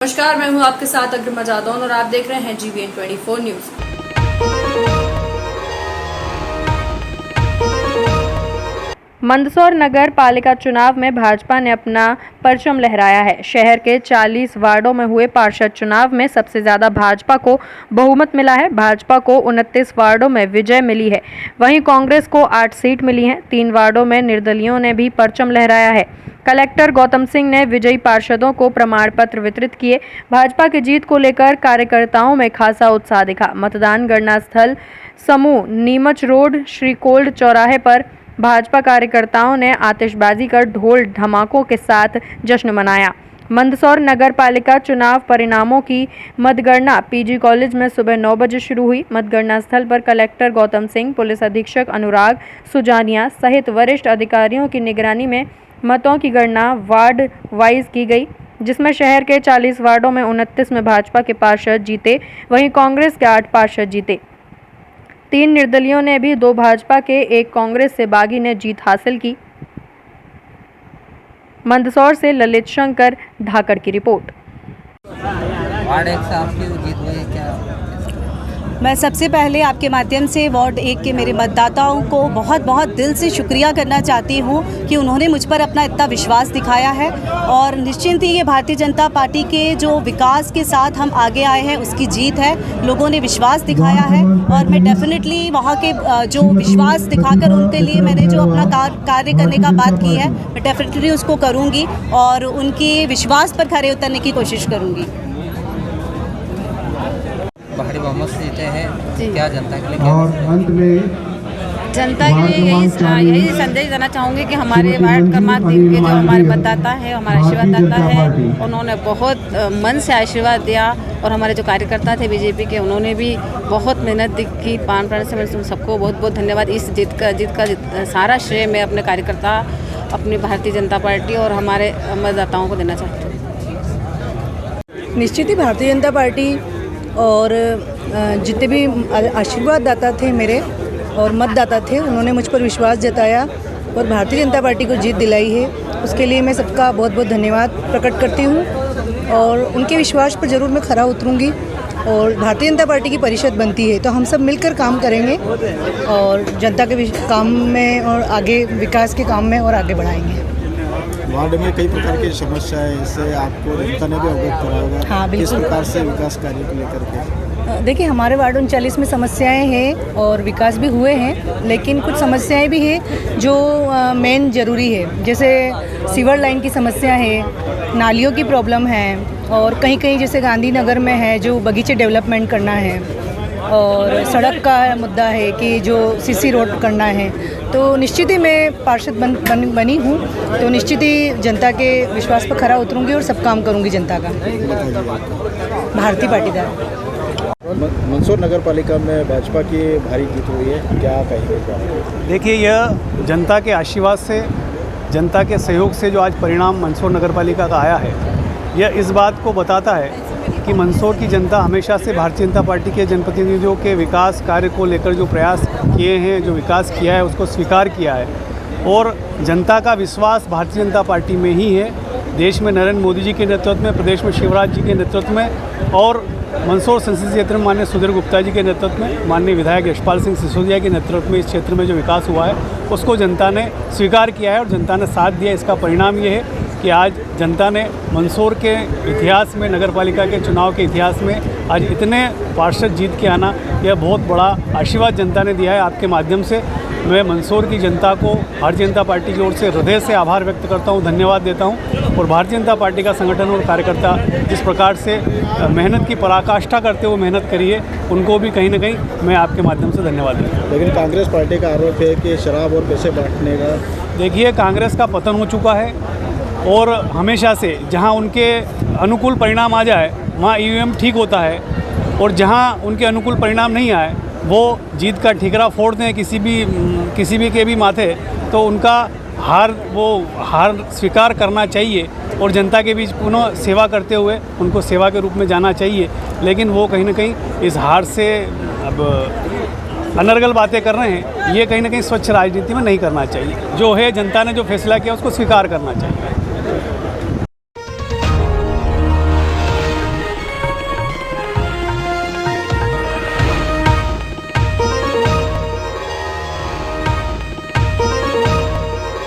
नमस्कार, मैं हूं आपके साथ अग्रिमा जादौन और आप देख रहे हैं GVN 24 न्यूज। मंदसौर नगर पालिका चुनाव में भाजपा ने अपना परचम लहराया है। शहर के 40 वार्डों में हुए पार्षद चुनाव में सबसे ज्यादा भाजपा को बहुमत मिला है। भाजपा को 29 वार्डों में विजय मिली है, वहीं कांग्रेस को 8 सीट मिली हैं। 3 वार्डों में निर्दलियों ने भी परचम लहराया है। कलेक्टर गौतम सिंह ने विजयी पार्षदों को प्रमाण पत्र वितरित किए। भाजपा की जीत को लेकर कार्यकर्ताओं में खासा उत्साह दिखा। मतदान गणना स्थल समूह नीमच रोड श्री कोल्ड चौराहे पर भाजपा कार्यकर्ताओं ने आतिशबाजी कर ढोल धमाकों के साथ जश्न मनाया। मंदसौर नगर पालिका चुनाव परिणामों की मतगणना पीजी कॉलेज में सुबह 9 बजे शुरू हुई। मतगणना स्थल पर कलेक्टर गौतम सिंह, पुलिस अधीक्षक अनुराग सुजानिया सहित वरिष्ठ अधिकारियों की निगरानी में मतों की गणना वार्ड वाइज की गई, जिसमें शहर के 40 वार्डों में 29 में भाजपा के पार्षद जीते, वहीं कांग्रेस के 8 पार्षद जीते। 3 निर्दलियों ने भी 2 भाजपा के 1 कांग्रेस से बागी ने जीत हासिल की। मंदसौर से ललित शंकर धाकड़ की रिपोर्ट। वार्ड 1 से आपकी जीत हुई क्या? मैं सबसे पहले आपके माध्यम से वार्ड 1 के मेरे मतदाताओं को बहुत बहुत दिल से शुक्रिया करना चाहती हूँ कि उन्होंने मुझ पर अपना इतना विश्वास दिखाया है और निश्चिंत ही ये भारतीय जनता पार्टी के जो विकास के साथ हम आगे आए हैं उसकी जीत है। लोगों ने विश्वास दिखाया है और मैं डेफिनेटली वहाँ के जो विश्वास दिखाकर उनके लिए मैंने जो अपना कार्य करने का बात की है, मैं डेफिनेटली उसको करूँगी और उनके विश्वास पर खरे उतरने की कोशिश करूँगी। भारी बहुमत से जीते हैं, क्या जनता के लिए और अंत में जनता के लिए यही संदेश देना चाहूँगी कि हमारे वार्ड क्रमांक 3 के जो हमारे मतदाता है, हमारे आशीर्वाददाता है, उन्होंने बहुत मन से आशीर्वाद दिया और हमारे जो कार्यकर्ता थे बीजेपी के, उन्होंने भी बहुत मेहनत की। प्राण से मैं सबको बहुत बहुत धन्यवाद। इस जीत का सारा श्रेय मैं अपने कार्यकर्ता, अपनी भारतीय जनता पार्टी और हमारे मतदाताओं को देना चाहती हूँ। निश्चित ही भारतीय जनता पार्टी और जितने भी आशीर्वाद दाता थे मेरे और मतदाता थे, उन्होंने मुझ पर विश्वास जताया और भारतीय जनता पार्टी को जीत दिलाई है। उसके लिए मैं सबका बहुत बहुत धन्यवाद प्रकट करती हूँ और उनके विश्वास पर ज़रूर मैं खरा उतरूँगी और भारतीय जनता पार्टी की परिषद बनती है तो हम सब मिलकर काम करेंगे और जनता के काम में और आगे विकास के काम में और आगे बढ़ाएंगे। वार्ड में कई प्रकार की समस्या है, इससे आपको जनता ने भी अवगत कराया होगा। हाँ, बिल्कुल। किस प्रकार से विकास कार्य को लेकर के? देखिए, हमारे वार्ड 39 में समस्याएं हैं और विकास भी हुए हैं, लेकिन कुछ समस्याएं भी हैं जो मेन ज़रूरी है। जैसे सीवर लाइन की समस्या है, नालियों की प्रॉब्लम है और कहीं कहीं जैसे गांधीनगर में है जो बगीचे डेवलपमेंट करना है और सड़क का मुद्दा है कि जो सीसी रोड करना है। तो निश्चित ही मैं पार्षद बनी हूँ तो निश्चित ही जनता के विश्वास पर खरा उतरूँगी और सब काम करूँगी जनता का। भारतीय पाटीदार। मंदसौर नगर पालिका में भाजपा की भारी जीत हुई है, क्या कहेंगे? देखिए, यह जनता के आशीर्वाद से, जनता के सहयोग से जो आज परिणाम मंदसौर नगर पालिका का आया है, यह इस बात को बताता है कि मंदसौर की जनता हमेशा से भारतीय जनता पार्टी के जनप्रतिनिधियों के विकास कार्य को लेकर जो प्रयास किए हैं, जो विकास किया है, उसको स्वीकार किया है और जनता का विश्वास भारतीय जनता पार्टी में ही है। देश में नरेंद्र मोदी जी के नेतृत्व में, प्रदेश में शिवराज जी के नेतृत्व में और मंदसौर संसदीय क्षेत्र में माननीय सुधीर गुप्ता जी के नेतृत्व में, माननीय विधायक यशपाल सिंह सिसोदिया के नेतृत्व में इस क्षेत्र में जो विकास हुआ है उसको जनता ने स्वीकार किया है और जनता ने साथ दिया। इसका परिणाम ये है कि आज जनता ने मंदसौर के इतिहास में, नगर पालिका के चुनाव के इतिहास में आज इतने पार्षद जीत के आना, यह बहुत बड़ा आशीर्वाद जनता ने दिया है। आपके माध्यम से मैं मंदसौर की जनता को भारतीय जनता पार्टी की ओर से हृदय से आभार व्यक्त करता हूं, धन्यवाद देता हूं और भारतीय जनता पार्टी का संगठन और कार्यकर्ता जिस प्रकार से मेहनत की पराकाष्ठा करते हुए मेहनत करी है, उनको भी कहीं ना कहीं मैं आपके माध्यम से धन्यवाद देता हूँ। लेकिन कांग्रेस पार्टी का आरोप है कि शराब और पैसे बांटने का। देखिए, कांग्रेस का पतन हो चुका है और हमेशा से जहां उनके अनुकूल परिणाम आ जाए वहां ईवीएम ठीक होता है और जहां उनके अनुकूल परिणाम नहीं आए वो जीत का ठिकरा फोड़ दें किसी भी के भी माथे, तो उनका हार स्वीकार करना चाहिए और जनता के बीच पुनः सेवा करते हुए उनको सेवा के रूप में जाना चाहिए। लेकिन वो कहीं ना कहीं इस हार से अब अनर्गल बातें कर रहे हैं, ये कहीं ना कहीं स्वच्छ राजनीति में नहीं करना चाहिए। जो है, जनता ने जो फैसला किया उसको स्वीकार करना चाहिए।